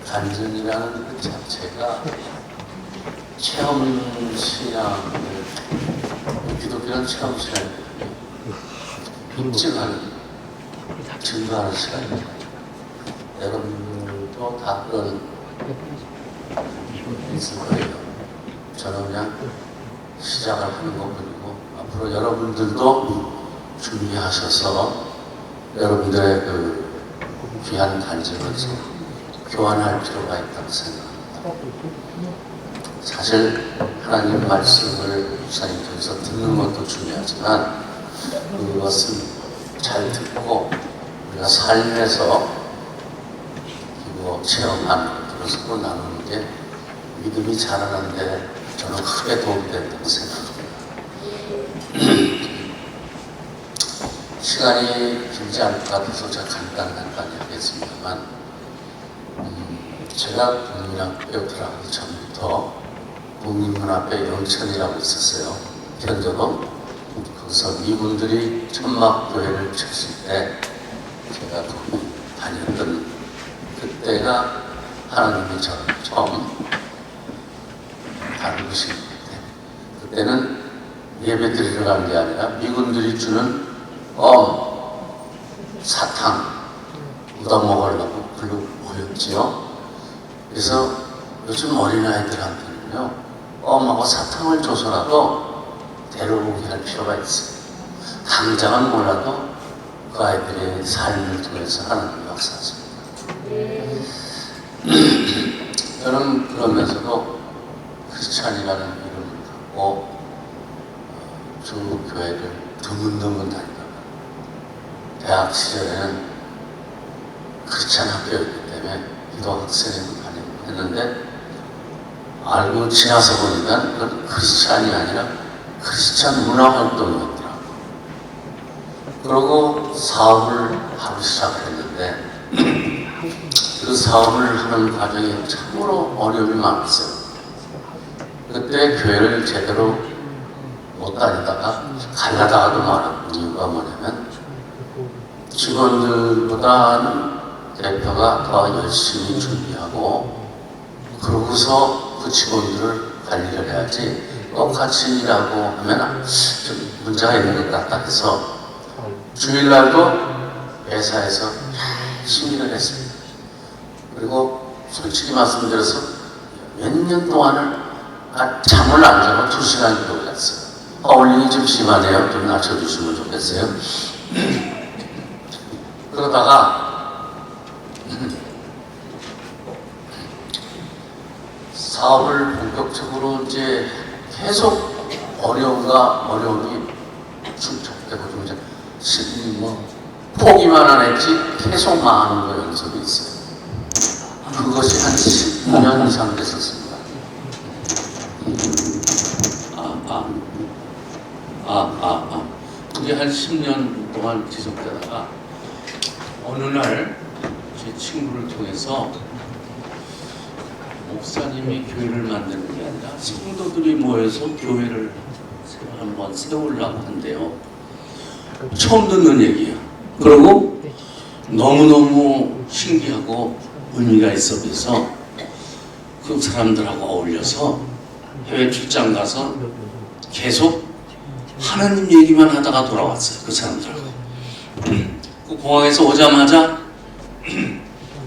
단전이라는 그 자체가 체험 신앙을, 기독교는 체험 신앙을 입증하는, 증거하는 시간입니다. 여러분도 다 그런 있을 거예요. 저는 그냥 시작을 하는 것뿐이고, 앞으로 여러분들도 준비하셔서 여러분들의 그 귀한 단전을 교환할 필요가 있다고 생각합니다. 사실 하나님 말씀을 목사님께서 듣는 것도 중요하지만 그것을 잘 듣고 우리가 삶에서 체험한 것들을 서로 나누는 게 믿음이 자라는 데 저는 크게 도움이 된다고 생각합니다. 시간이 길지 않을 것 같아서 제가 간단히 하겠습니다만, 제가 국민학교 들어가기 전부터 국민문화회 영천이라고 있었어요. 현저로. 거기서 이분들이 천막교회를 쳤을 때 제가 거기 다녔던 그때가 하나님이 저를 처음 다루신 때, 그때는 예배 드리러 간 게 아니라 미군들이 주는 사탕 얻어먹으려고 글로 모였지요. 그래서 요즘 어린아이들한테는요, 껌하고 사탕을 줘서라도 데려오게 할 필요가 있어요. 당장은 몰라도 그 아이들의 삶을 통해서 하나님의 역사하십니다. 저는 그러면서도 크리스찬이라는 이름을 갖고 중국교회를 드문드문 다니다가 대학 시절에는 크리스찬 학교였기 때문에 기도 학생회도 다니고 했는데, 알고 지나서 보니까 그건 크리스찬이 아니라 크리스찬 문화활동이었더라고요. 그러고 사업을 하기 시작했는데 그 사업을 하는 과정이 참으로 어려움이 많았어요. 그때 교회를 제대로 못 다니다가 갈라다가도 말았고, 이유가 뭐냐면 직원들보다는 대표가 더 열심히 준비하고 그러고서 그 직원들을 관리를 해야지 똑같이 일하고 하면 좀 문제가 있는 것 같다 해서 주일날도 회사에서 열심히 일을 했습니다. 그리고 솔직히 말씀드려서 몇 년 동안을 잠을 안 자고 2시간 기도를 했어요. 파울링이 좀 심하네요. 좀 낮춰주시면 좋겠어요. 그러다가 사업을 본격적으로 이제 계속 어려움이 충족되고 좀 이제 포기만 안 했지 계속 망하는 거 연습이 있어요. 그것이 한 10년 이상 됐었습니다. 그게 한 10년 동안 지속되다가 어느 날 제 친구를 통해서 목사님이 교회를 만드는 게 아니라 성도들이 모여서 교회를 한번 세우려고 한대요. 처음 듣는 얘기예요. 그리고 너무너무 신기하고 의미가 있어 보여서 그 사람들하고 어울려서 해외 출장 가서 계속 하나님 얘기만 하다가 돌아왔어요. 그 사람들하고. 그 공항에서 오자마자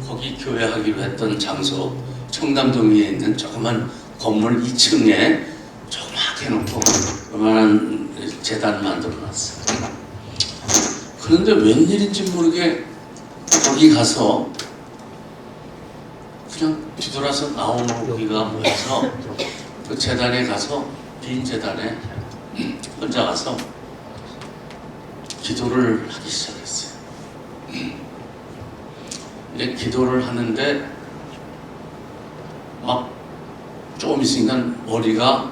거기 교회하기로 했던 장소, 청담동에 있는 조그만 건물 2층에 조그맣게 해놓고 그만한 재단 만들어놨어요. 그런데 웬일인지 모르게 거기 가서 그냥 뒤돌아서 나오기가 뭐해서 그 재단에 가서, 빈 재단에 혼자 가서 기도를 하기 시작했어요. 근데 기도를 하는데 막 조금 있으니까 머리가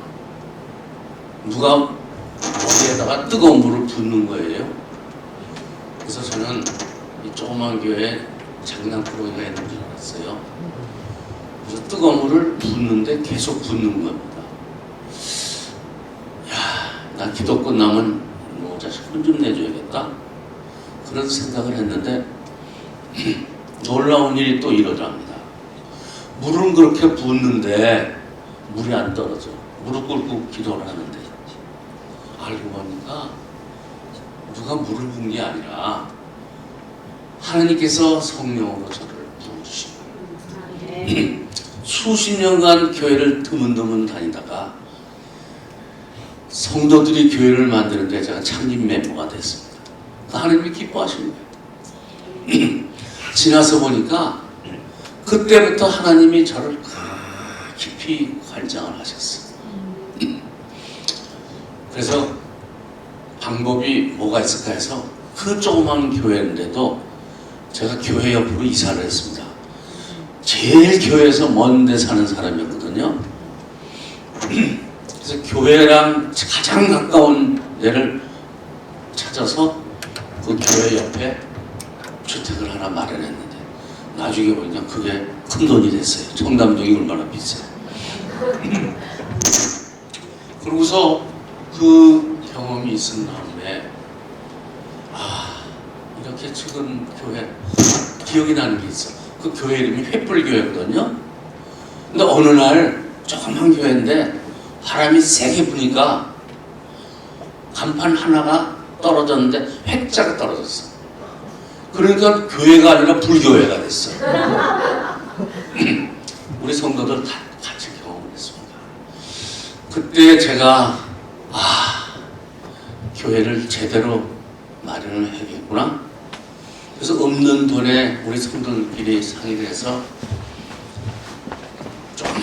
누가 머리에다가 뜨거운 물을 붓는 거예요. 그래서 저는 이 조그만 교회에 장난꾸러기가 있는 줄 알았어요. 그래서 뜨거운 물을 붓는데 계속 붓는 겁니다. 난 기도 끝나면 뭐 자식 혼 좀 내줘야겠다, 그런 생각을 했는데 놀라운 일이 또 일어납니다. 물은 그렇게 붓는데 물이 안 떨어져. 무릎 꿇고 기도를 하는데 알고 보니까 누가 물을 붓는 게 아니라 하나님께서 성령으로 저를 부어주신 거예요. 수십 년간 교회를 드문드문 다니다가 성도들이 교회를 만드는데 제가 창립 멤버가 됐습니다. 하나님이 기뻐하시는 거예요. 지나서 보니까 그때부터 하나님이 저를 깊이 관장을 하셨어요. 그래서 방법이 뭐가 있을까 해서 그 조그만 교회인데도 제가 교회 옆으로 이사를 했습니다. 제일 교회에서 먼 데 사는 사람이었거든요. 그래서 교회랑 가장 가까운 데를 찾아서 그 교회 옆에 주택을 하나 마련했는데 나중에 보니까 그게 큰 돈이 됐어요. 청담동이 얼마나 비싸요. 그러고서 그 경험이 있은 다음에 이렇게 최근 교회 기억이 나는 게 있어. 그 교회 이름이 횃불교회거든요. 근데 어느 날 조그만 교회인데 바람이 세게 부니까 간판 하나가 떨어졌는데 획자가 떨어졌어. 그러니까 교회가 아니라 불교회가 됐어. 우리 성도들 같이 경험했습니다. 그때 제가 교회를 제대로 마련을 해야겠구나. 그래서 없는 돈에 우리 성도들끼리 상의를 해서 조그만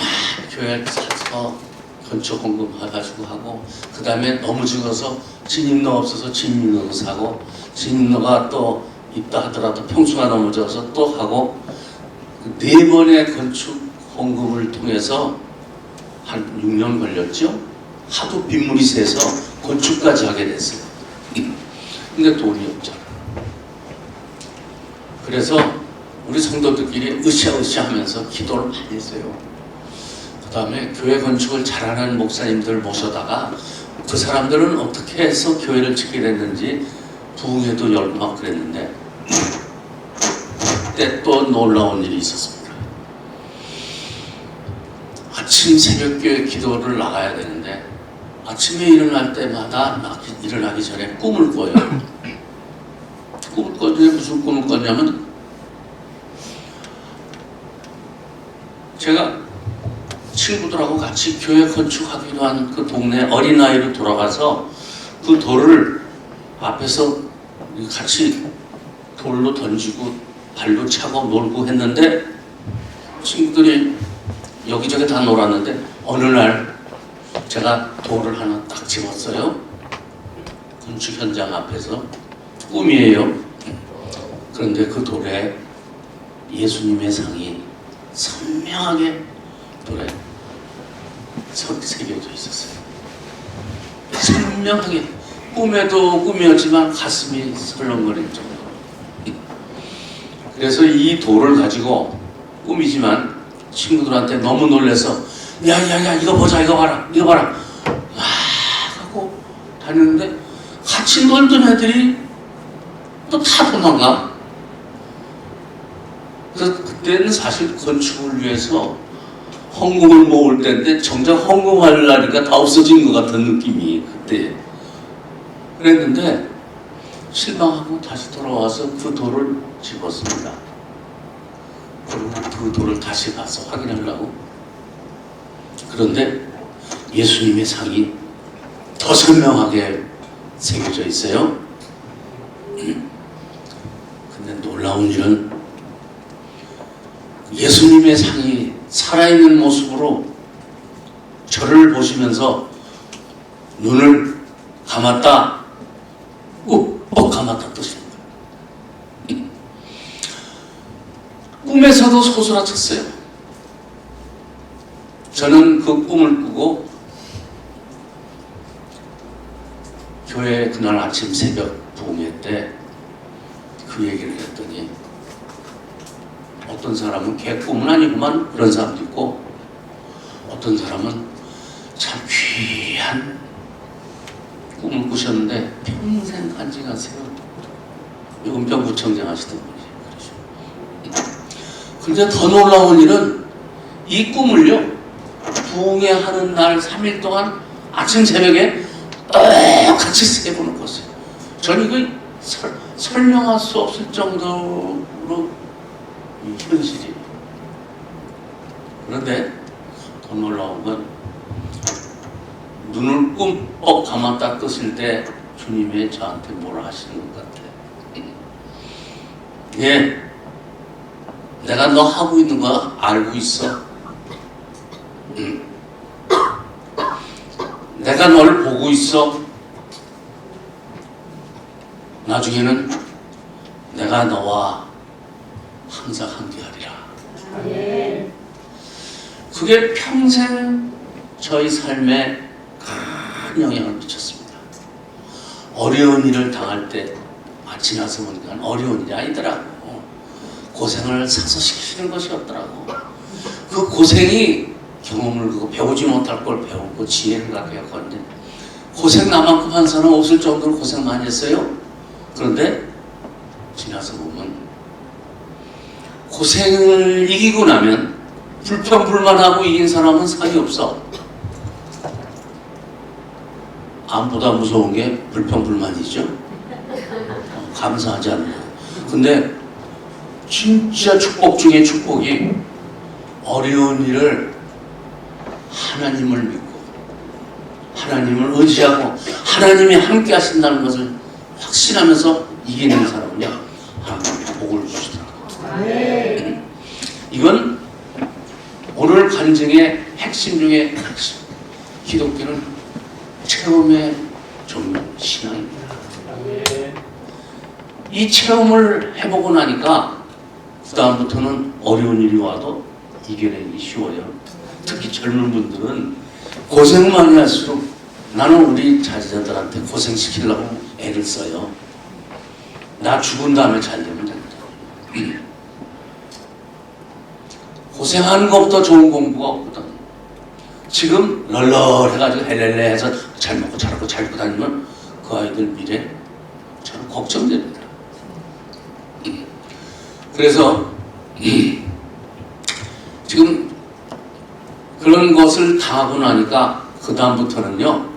교회를 사서 건축 헌금 해가지고 하고, 그 다음에 너무 죽어서 진입로 없어서 진입로도 사고, 진입로가 또 있다 하더라도 평수가 너무 적어서 또 하고, 4번의 건축 헌금을 통해서 한 6년 걸렸죠. 하도 빗물이 새서 건축까지 하게 됐어요. 근데 돈이 없잖아. 그래서 우리 성도들끼리 으쌰으쌰 하면서 기도를 많이 했어요. 그 다음에 교회 건축을 잘하는 목사님들 모셔다가 그 사람들은 어떻게 해서 교회를 짓게 됐는지 부흥회도 열고 막 그랬는데, 그때 또 놀라운 일이 있었습니다. 아침 새벽교회 기도를 나가야 되는데 아침에 일어날 때마다 일어나기 전에 꿈을 꿔요. 꿈을 꿨는데 무슨 꿈을 꿨냐면, 제가 친구들하고 같이 교회 건축하기로 한 그 동네 어린아이로 돌아가서 그 돌을 앞에서 같이 돌로 던지고 발로 차고 놀고 했는데, 친구들이 여기저기 다 놀았는데 어느 날 제가 돌을 하나 딱 집었어요. 건축 현장 앞에서. 꿈이에요. 그런데 그 돌에 예수님의 상이 선명하게 돌에 새겨져 있었어요. 선명하게. 꿈에도 꿈이었지만 가슴이 설렁거릴 정도로. 그래서 이 돌을 가지고 꿈이지만 친구들한테 너무 놀래서 야야야 이거 보자, 이거 봐라, 이거 봐라 막 하고 다녔는데 같이 놀던 애들이 또 다 도망가. 그래서 그때는 사실 건축을 위해서 헌금을 모을 때인데 정작 헌금하려니까 다 없어진 것 같은 느낌이 그때 그랬는데, 실망하고 다시 돌아와서 그 돌을 집었습니다. 그리고 그 돌을 다시 가서 확인하려고. 그런데 예수님의 상이 더 선명하게 새겨져 있어요. 근데 놀라운 일은 예수님의 상이 살아있는 모습으로 저를 보시면서 눈을 감았다, 꼭 감았다 뜻입니다. 꿈에서도 소스라쳤어요. 저는 그 꿈을 꾸고 교회 그날 아침 새벽 부흥회 때 그 얘기를 했더니, 어떤 사람은 걔 꿈은 아니구만 그런 사람도 있고, 어떤 사람은 참 귀한 꿈을 꾸셨는데 평생 간직하세요. 은평구청장 하시던 분이 그러죠. 근데 더 놀라운 일은 이 꿈을요, 부흥회하는 날 3일 동안 아침 새벽에 똑같이 세보는 것이에요. 저는 이거 설명할 수 없을 정도로 현실이에요. 그런데 더 놀라운 건 눈을 꿈뻑 감았다 떴을 때 주님이 저한테 뭐라 하시는 것 같아요. 예, 내가 너 하고 있는 거 알고 있어. 내가 널 보고 있어. 나중에는 내가 너와 항상 함께하리라. 그게 평생 저희 삶에 큰 영향을 미쳤습니다. 어려운 일을 당할 때 지나서 보니까 어려운 일이 아니더라고. 고생을 사서 시키는 것이 없더라고. 그 고생이 경험을 그거 배우지 못할 걸 배우고 지혜를 갖게 했거든요. 고생 나만큼 한 사람 없을 정도로 고생 많이 했어요. 그런데 지나서 보면 고생을 이기고 나면 불평불만하고 이긴 사람은 상이 없어. 암보다 무서운 게 불평불만이죠. 감사하지 않는 거. 근데 진짜 축복 중에 축복이 어려운 일을 하나님을 믿고 하나님을 의지하고 하나님이 함께 하신다는 것을 확신하면서 이기는 사람은요, 하나님이 복을 주시더라고요. 이건 오늘 간증의 핵심 중에 핵심. 기독교는 체험의 종류, 신앙입니다. 이 체험을 해보고 나니까 그 다음부터는 어려운 일이 와도 이겨내기 쉬워요. 특히 젊은 분들은 고생 많이 할수록 나는 우리 자제자들한테 고생시키려고 애를 써요. 나 죽은 다음에 잘 되면 됩니다. 고생하는 것보다 좋은 공부가 없거든. 지금 널널해가지고 헬렐레 해서 잘 먹고 잘 하고 잘 입고 다니면 그 아이들 미래 저는 걱정됩니다. 그래서 지금 그런 것을 당하고 나니까 그 다음부터는요,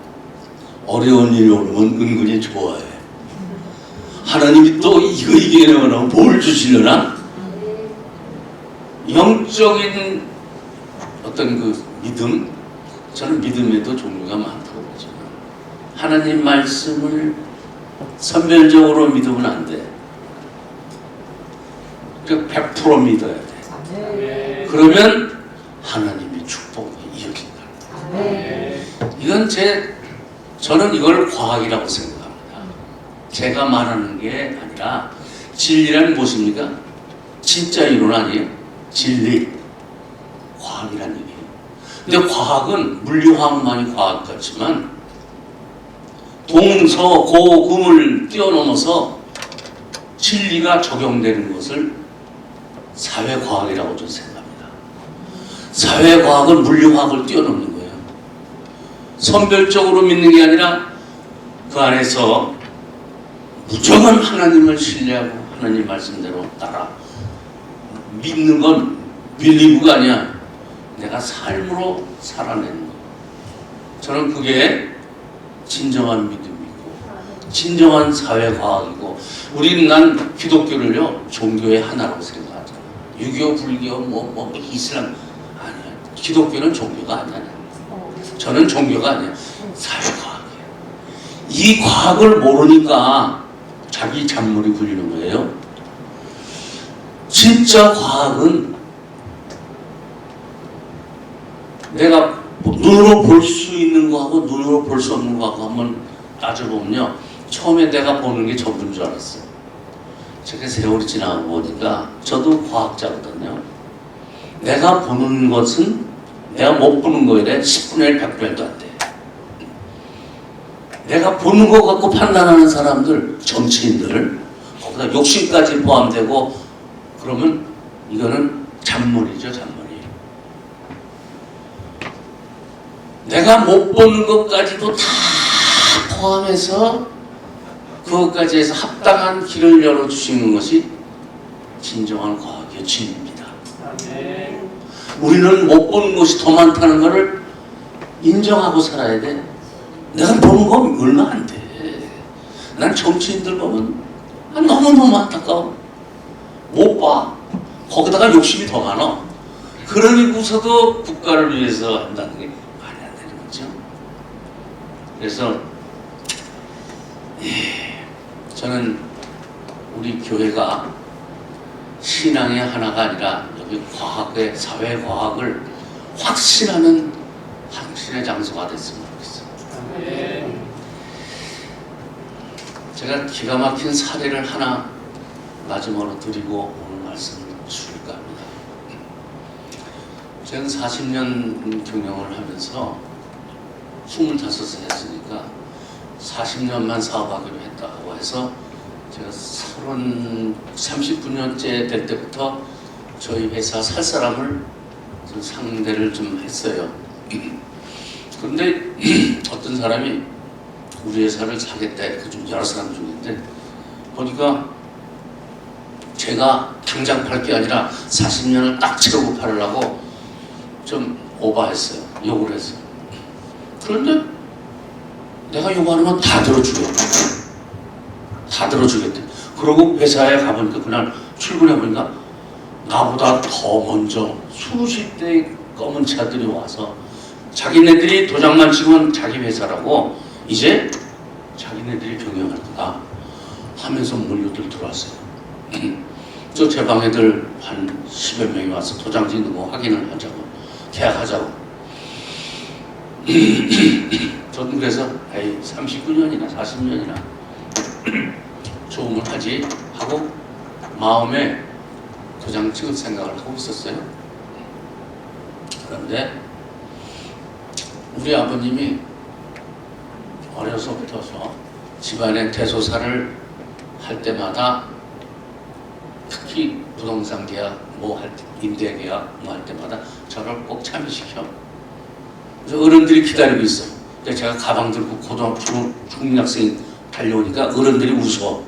어려운 일이 오면 은근히 좋아해. 하나님이 또 이거 이겨내면 뭘 주시려나? 영적인 어떤 그 믿음, 저는 믿음에도 종류가 많다고 그러죠. 하나님 말씀을 선별적으로 믿으면 안 돼. 100% 믿어야 돼. 그러면 하나님의 축복이 이어진다. 이건 저는 이걸 과학이라고 생각합니다. 제가 말하는 게 아니라 진리란 무엇입니까? 진짜 이론 아니에요? 진리, 과학이란 얘기예요. 근데 과학은 물리화학만이 과학 같지만 동서 고금을 뛰어넘어서 진리가 적용되는 것을 사회과학이라고 저는 생각합니다. 사회과학은 물리화학을 뛰어넘는 거예요. 선별적으로 믿는 게 아니라 그 안에서 무조건 하나님을 신뢰하고 하나님 말씀대로 따라 믿는 건 빌리브가 아니야. 내가 삶으로 살아내는 거. 저는 그게 진정한 믿음이고 진정한 사회과학이고, 우리는 난 기독교를요 종교의 하나라고 생각하잖아. 유교, 불교, 이슬람 아니야. 기독교는 종교가 아니야. 저는 종교가 아니야. 사회과학이에요. 이 과학을 모르니까 자기 잔머리 굴리는 거예요. 진짜 과학은 내가 눈으로 볼 수 있는 거하고 눈으로 볼 수 없는 거하고 한번 따져보면요, 처음에 내가 보는 게 전부인 줄 알았어요. 제가 세월이 지나고 보니까 저도 과학자거든요. 내가 보는 것은 내가 못 보는 거에 대해 10분의 1, 100분의 1도 안 돼. 내가 보는 거 갖고 판단하는 사람들, 정치인들, 거기다 욕심까지 포함되고 그러면 이거는 잔머리죠, 잔머리. 내가 못 보는 것까지도 다 포함해서 그것까지 해서 합당한 길을 열어주시는 것이 진정한 과학의 진리입니다. 우리는 못 보는 것이 더 많다는 것을 인정하고 살아야 돼. 내가 보는 건 얼마 안 돼. 난 정치인들 보면 너무너무 안타까워. 못 봐. 거기다가 욕심이 더 많아. 그러니고서도 국가를 위해서 한다는 게 말이 안 되는 거죠. 그래서 저는 우리 교회가 신앙의 하나가 아니라 여기 과학의 사회과학을 확신하는 확신의 장소가 됐으면 좋겠어요. 제가 기가 막힌 사례를 하나 마지막으로 드리고 오늘 말씀을 줄까 합니다. 저는 40년 경영을 하면서 25세 했으니까 40년만 사업하기로 했다고 해서 제가 39년째 될 때부터 저희 회사 살 사람을 좀 상대를 좀 했어요. 그런데 어떤 사람이 우리 회사를 사겠다 이렇게 좀 여러 사람 중인데 보니까 제가 당장 팔 게 아니라 40년을 딱 채우고 팔으려고 좀 오버했어요. 욕을 했어요. 그런데 내가 요구하는 건 다 들어주겠대. 다 들어주겠대. 그러고 회사에 가보니까 그날 출근해보니까 나보다 더 먼저 수십 대의 검은 차들이 와서 자기네들이 도장만 찍으면 자기 회사라고 이제 자기네들이 경영할 거다 하면서 물류들 들어왔어요. 저 제 방에들 한 10여 명이 와서 도장 찍는 거 확인을 하자고 계약하자고. 저는 그래서 에이 39년이나 40년이나 좋으면 하지 하고 마음에 도장 찍을 생각을 하고 있었어요. 그런데 우리 아버님이 어려서부터서 집안의 대소사를 할 때마다 특히 부동산 계약, 뭐 할 때, 임대 계약 뭐 할 때마다 저를 꼭 참여시켜. 그래서 어른들이 기다리고 있어. 근데 제가 가방 들고 고등학교 중학생 달려오니까 어른들이 웃어.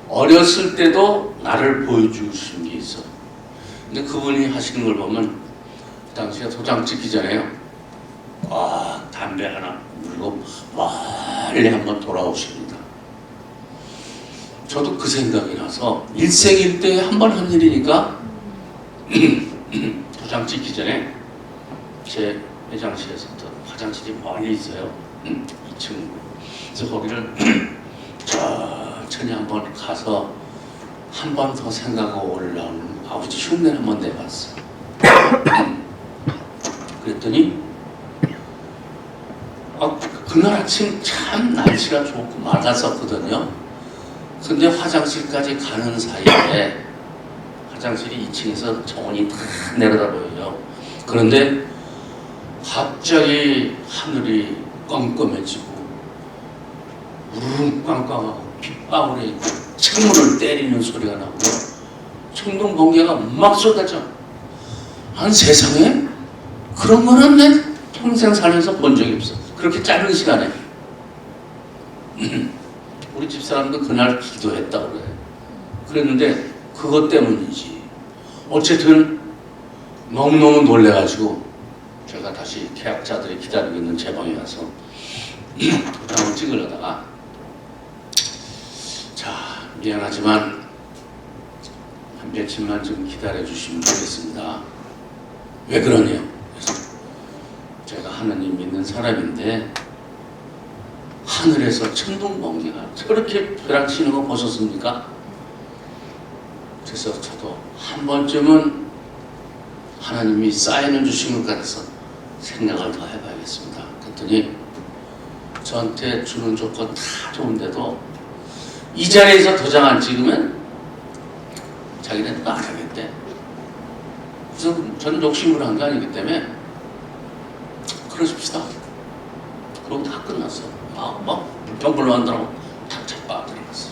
어렸을 때도 나를 보여주신 게 있어. 근데 그분이 하시는 걸 보면 그 당시에 도장 찍기 전에요. 담배 하나 물고 멀리 한번 돌아오십니다. 저도 그 생각이 나서 일생일대에 한 번 한 일이니까 도장 찍기 전에 제 회장실에서부터 화장실이 멀리 있어요. 2층. 그래서 거기를 천천히 한번 가서 한 번 더 생각하고 올라오는 아버지 흉내를 한번 내봤어요. 그랬더니 그날 아침 참 날씨가 좋고 맑았었거든요. 근데 화장실까지 가는 사이에 화장실이 2층에서 정원이 다 내려다 보여요. 그런데 갑자기 하늘이 껌껌해지고 우르릉 꽝꽝하고 빗방울이 창문을 때리는 소리가 나고 청동 번개가 막 쏟아져. 한 세상에 그런 거는 내 평생 살면서 본 적이 없어. 그렇게 짧은 시간에. 우리 집사람도 그날 기도했다고 그래. 그랬는데 그것 때문이지. 어쨌든 너무너무 놀래가지고 제가 다시 계약자들이 기다리고 있는 제 방에 가서 도장을 찍으려다가 자, 미안하지만 한 며칠만 좀 기다려주시면 되겠습니다. 왜 그러냐? 그래서 제가 하나님 믿는 사람인데 하늘에서 천둥번개가 저렇게 벼락치는 거 보셨습니까? 그래서 저도 한 번쯤은 하나님이 사인을 주신 것 같아서 생각을 더 해봐야겠습니다. 그랬더니 저한테 주는 조건 다 좋은데도 이 자리에서 도장 안 찍으면 자기네도 안 하겠대. 그래서 저는 욕심으로 한 게 아니기 때문에 그러십시다. 그러고 다 끝났어. 막 불평불만 한다고 탁탁 빠져들어갔어.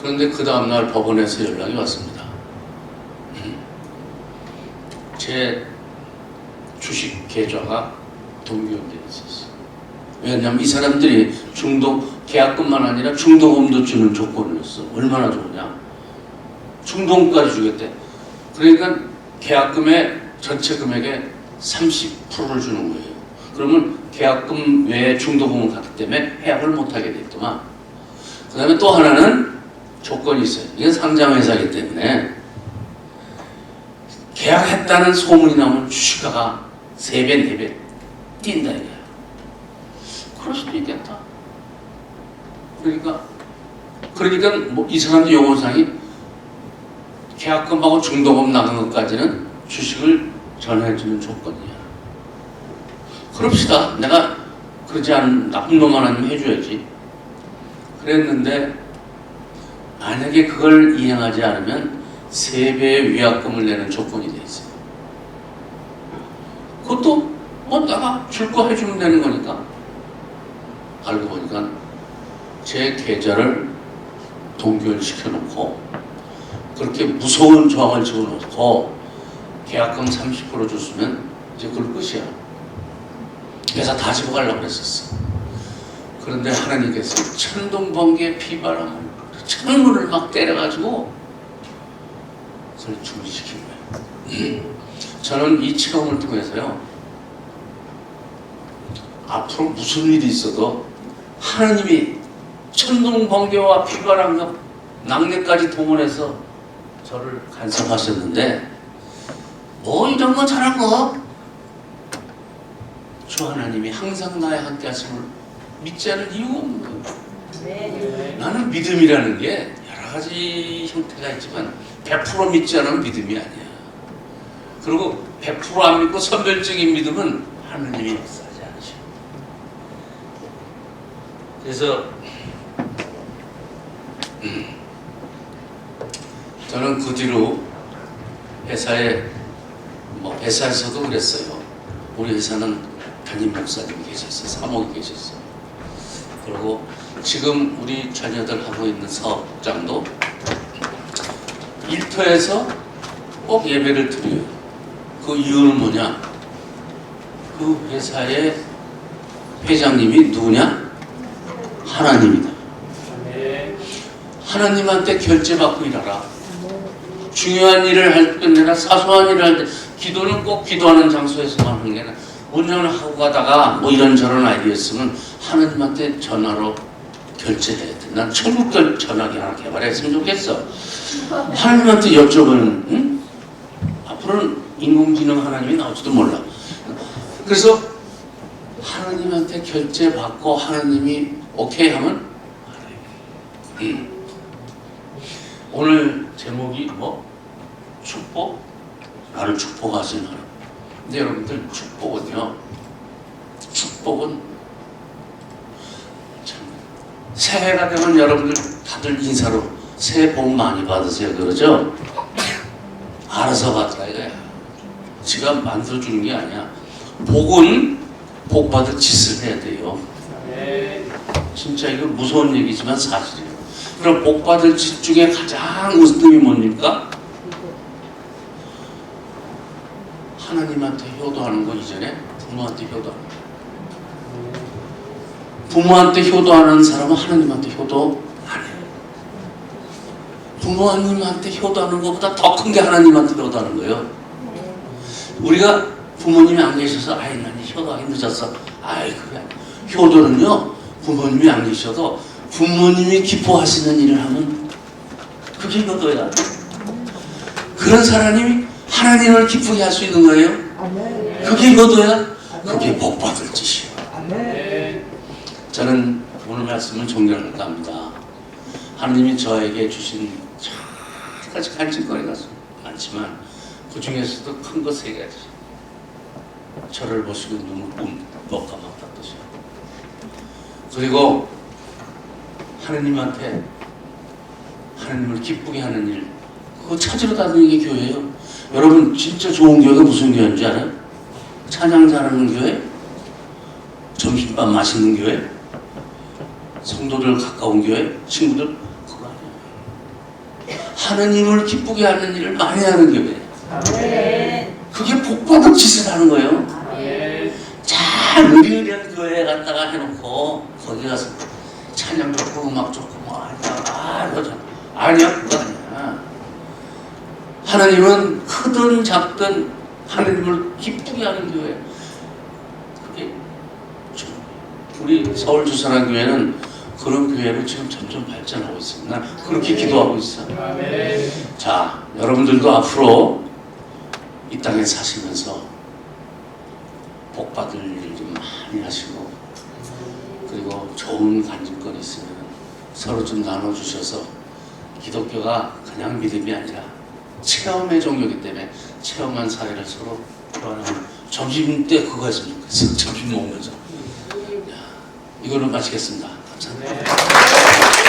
그런데 그 다음날 법원에서 연락이 왔습니다. 제 주식 계좌가 동기화되어 있었어. 왜냐하면 이 사람들이 계약금만 아니라 중도금도 주는 조건을 줬어. 얼마나 좋으냐. 중도금까지 주겠대. 그러니까 계약금의 전체 금액의 30%를 주는 거예요. 그러면 계약금 외에 중도금을 갔기 때문에 해약을 못하게 됐더만. 그 다음에 또 하나는 조건이 있어요. 이게 상장회사이기 때문에 계약했다는 소문이 나면 주식가가 3배, 4배 뛴다 이거야. 그럴 수도 있겠다. 그러니까 뭐 이 사람도 요건상이 계약금하고 중도금 나간 것까지는 주식을 전해주는 조건이야. 그럽시다. 내가 그러지 않은 나쁜 놈만 아니면 해줘야지. 그랬는데 만약에 그걸 이행하지 않으면 3배의 위약금을 내는 조건이 돼 있어요. 그것도 뭐 내가 줄 거 해주면 되는 거니까. 알고 보니까 제 계좌를 동결시켜놓고 그렇게 무서운 조항을 집어넣고 계약금 30% 줬으면 이제 그걸 끝이야. 회사 다 집어가려고 그랬었어. 그런데 하나님께서 천둥번개 비바람 창문을 막 때려가지고 그걸 중지시킨 거예요. 저는 이 체험을 통해서요, 앞으로 무슨 일이 있어도 하나님이 천둥번개와 비바람과 낙뢰까지 동원해서 저를 간섭하셨는데 뭐 이런 거 잘한 거? 주 하나님이 항상 나의 함께 하심을 믿지 않을 이유가 없는 거예요. 네. 나는 믿음이라는 게 여러 가지 형태가 있지만 100% 믿지 않으면 믿음이 아니야. 그리고 100%안 믿고 선별적인 믿음은 하나님이 역사하지 않으셔. 그래서 저는 그 뒤로 회사에서도 그랬어요. 우리 회사는 담임 목사님이 계셨어요. 사목이 계셨어요. 그리고 지금 우리 자녀들 하고 있는 사업장도 일터에서 꼭 예배를 드려요. 그 이유는 뭐냐? 그 회사의 회장님이 누구냐? 하나님이다. 하나님한테 결제받고 일하라. 중요한 일을 할 때 내가 사소한 일을 할 때 기도는 꼭 기도하는 장소에서만 하는 게 아니라 운전을 하고 가다가 뭐 이런저런 아이디어 있으면 하나님한테 전화로 결제해야 돼. 난 천국 전화기 하나 개발했으면 좋겠어. 하나님한테 여쭤보는, 응? 앞으로는 인공지능 하나님이 나올지도 몰라. 그래서 하나님한테 결제받고 하나님이 오케이 하면 오늘 제목이 뭐? 축복? 나를 축복하시는 하나님. 근데 여러분들 축복은 참 새해가 되면 여러분들 다들 인사로 새해 복 많이 받으세요 그러죠? 알아서 받으라 이거야. 지가 만들어주는 게 아니야. 복은 복 받을 짓을 해야 돼요. 진짜 이거 무서운 얘기지만 사실이에요. 그럼 복 받을 짓 중에 가장 우스름이 뭡니까? 하나님한테 효도하는 거 이전에 부모한테 효도하는 거. 부모한테 효도하는 사람은 하나님한테 효도 안 해요. 부모님한테 효도하는 것보다 더 큰 게 하나님한테 효도하는 거예요. 우리가 부모님이 안 계셔서 아이 난 효도하기 늦었어. 아이 그게 아니야. 효도는요 부모님이 안 계셔도 부모님이 기뻐하시는 일을 하면 그게 효도야. 그런 사람이 하나님을 기쁘게 할 수 있는 거예요. 그게 효도야. 그게 복 받을 짓이야. 저는 오늘 말씀을 종결할까 합니다. 하나님이 저에게 주신 여러 가지 간증거리가 많지만 그 중에서도 큰 거 3가지. 저를 보시고 눈을 꼭 감았다 뜻이요. 그리고 하나님한테 하나님을 기쁘게 하는 일, 그거 찾으러 다니는 게 교회예요. 여러분 진짜 좋은 교회가 무슨 교회인지 알아요? 찬양 잘하는 교회? 점심밥 맛있는 교회? 성도들 가까운 교회? 친구들? 그거 아니에요. 하나님을 기쁘게 하는 일을 많이 하는 교회. 그게 복받은 짓을 하는 거예요. 잘 의리의리한 교회에 갔다가 해놓고 거기 가서 찬양 좋고 음악 좋고 뭐 하다가 그거잖아. 아니야 그거 아니야. 하나님은 큰 크든 작든 하나님을 기쁘게 하는 교회. 그게 우리 서울 주선한 교회는 그런 교회로 지금 점점 발전하고 있습니다. 난 그렇게 기도하고 있어요. 자, 여러분들도 앞으로 이 땅에 사시면서 복 받을 일 좀 많이 하시고, 그리고 좋은 간증거리 있으면 서로 좀 나눠주셔서, 기독교가 그냥 믿음이 아니라 체험의 종교이기 때문에 체험한 사례를 서로 교환하는, 점심 때 그거 했으면 좋겠어요. 점심 먹으면서. 이걸로 마치겠습니다. 감사합니다.